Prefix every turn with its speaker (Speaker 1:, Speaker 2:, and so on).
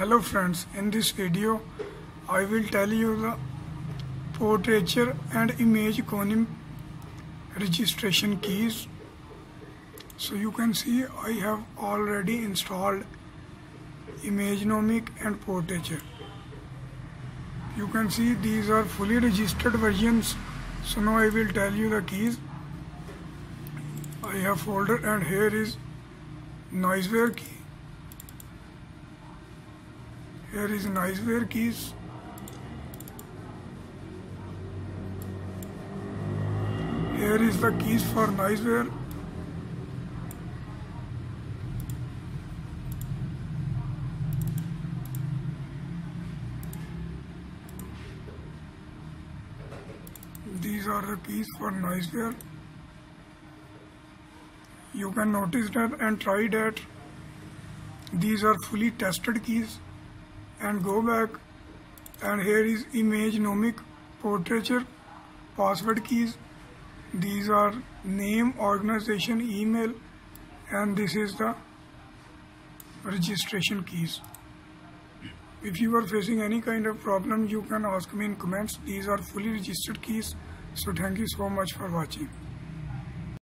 Speaker 1: Hello friends, in this video I will tell you the portraiture and Imagenomic registration keys. So you can see I have already installed Imagenomic and Portraiture. You can see these are fully registered versions. So now I will tell you the keys. I have folder and here is Noiseware key. Here is Noiseware keys. Here is the keys for Noiseware. These are the keys for Noiseware. You can notice that and try that. These are fully tested keys. And go back, and here is Imagenomic Portraiture password keys. These are name, organization, email, and this is the registration keys. If you are facing any kind of problem, you can ask me in comments. These are fully registered keys. So thank you so much for watching.